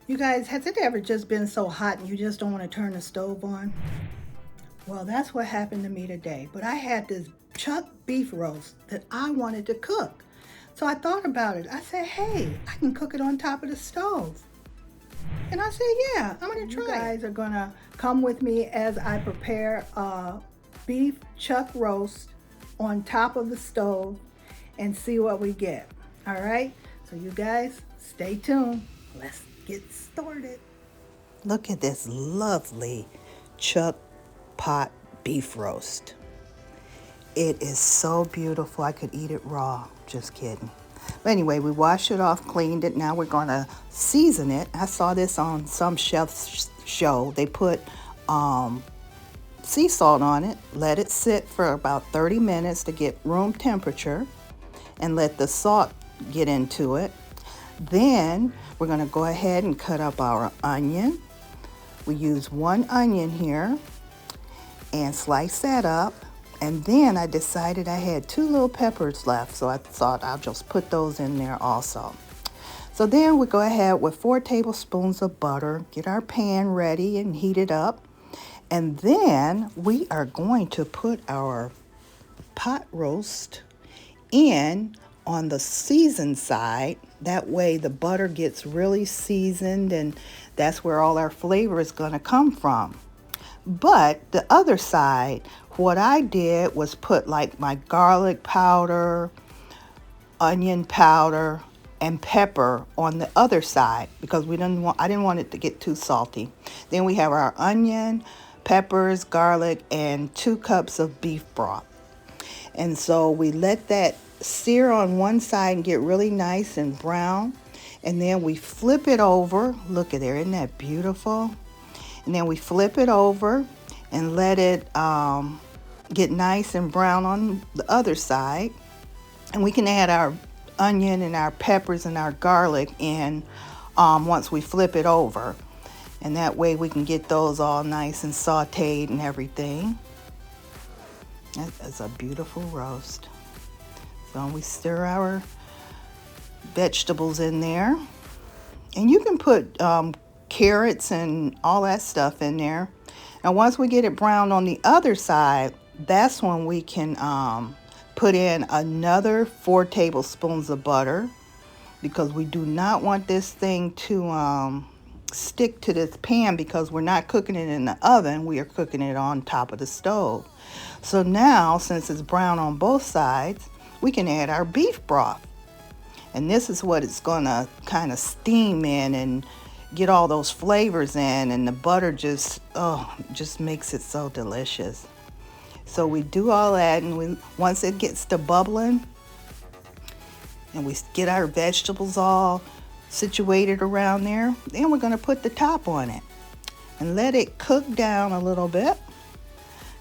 You guys, has it ever just been so hot and you just don't want to turn the stove on? Well, that's what happened to me today. But I had this chuck beef roast that I wanted to cook. So I thought about it. I said, hey, I can cook it on top of the stove. And I said, yeah, I'm going to try. You guys are going to come with me as I prepare a beef chuck roast on top of the stove and see what we get. All right? So you guys, stay tuned. Let's get started. Look at this lovely chuck pot beef roast. It is so beautiful. I could eat it raw. Just kidding. But anyway, we washed it off, cleaned it. Now we're going to season it. I saw this on some chef's show. They put sea salt on it, let it sit for about 30 minutes to get room temperature, and let the salt get into it. Then we're going to go ahead and cut up our onion. We use 1 onion here and slice that up. And then I decided I had 2 little peppers left, so I thought I'll just put those in there also. So then we go ahead with 4 tablespoons of butter, get our pan ready and heat it up. And then we are going to put our pot roast in on the seasoned side. That way the butter gets really seasoned, and that's where all our flavor is going to come from. But the other side, what I did was put like my garlic powder, onion powder, and pepper on the other side because I didn't want it to get too salty. Then we have our onion, peppers, garlic, and 2 cups of beef broth. And so we let that sear on one side and get really nice and brown. And then we flip it over. Look at there, isn't that beautiful? And then we flip it over and let it get nice and brown on the other side. And we can add our onion and our peppers and our garlic in once we flip it over. And that way we can get those all nice and sauteed and everything. That's a beautiful roast. So we stir our vegetables in there. And you can put carrots and all that stuff in there. Now once we get it brown on the other side, that's when we can put in another 4 tablespoons of butter, because we do not want this thing to stick to this pan because we're not cooking it in the oven, we are cooking it on top of the stove. So now, since it's brown on both sides, we can add our beef broth. And this is what it's gonna kind of steam in and get all those flavors in, and the butter just makes it so delicious. So we do all that, and once it gets to bubbling and we get our vegetables all situated around there, then we're going to put the top on it and let it cook down a little bit,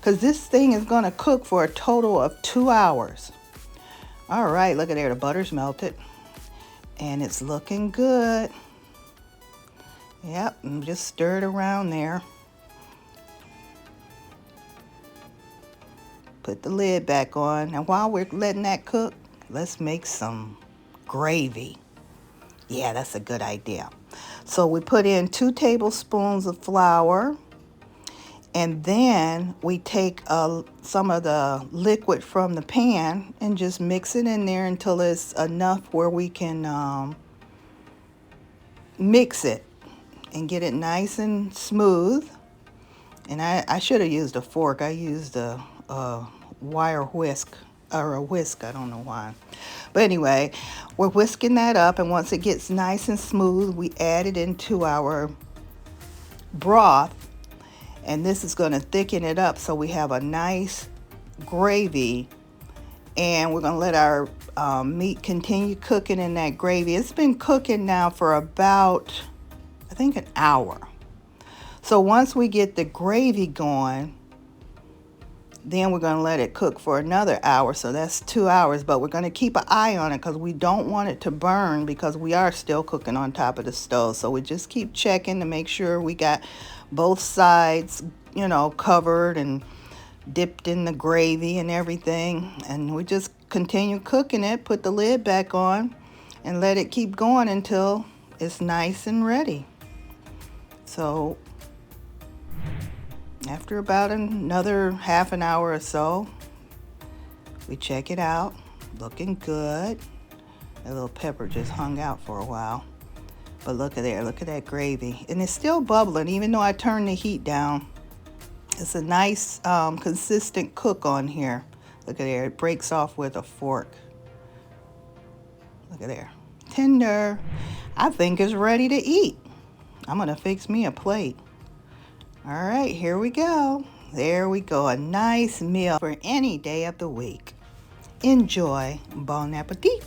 because this thing is going to cook for a total of 2 hours. All right, look at there, the butter's melted and it's looking good. Yep, and just stir it around there. Put the lid back on. And while we're letting that cook, let's make some gravy. Yeah, that's a good idea. So we put in 2 tablespoons of flour, and then we take some of the liquid from the pan and just mix it in there until it's enough where we can mix it and get it nice and smooth. And I should have used a fork. I used a wire whisk, or a whisk, I don't know why. But anyway, we're whisking that up, and once it gets nice and smooth, we add it into our broth, and this is going to thicken it up so we have a nice gravy. And we're going to let our meat continue cooking in that gravy. It's been cooking now for about, I think, an hour. So once we get the gravy going, then we're going to let it cook for another hour. So that's 2 hours, but we're going to keep an eye on it because we don't want it to burn, because we are still cooking on top of the stove. So we just keep checking to make sure we got both sides, covered and dipped in the gravy and everything. And we just continue cooking it, put the lid back on, and let it keep going until it's nice and ready. So after about another half an hour or so, we check it out. Looking good. That little pepper just hung out for a while. But look at there, look at that gravy. And it's still bubbling even though I turned the heat down. It's a nice consistent cook on here. Look at there, it breaks off with a fork. Look at there, tender. I think it's ready to eat. I'm gonna fix me a plate. All right, here we go. There we go, a nice meal for any day of the week. Enjoy. Bon appetit.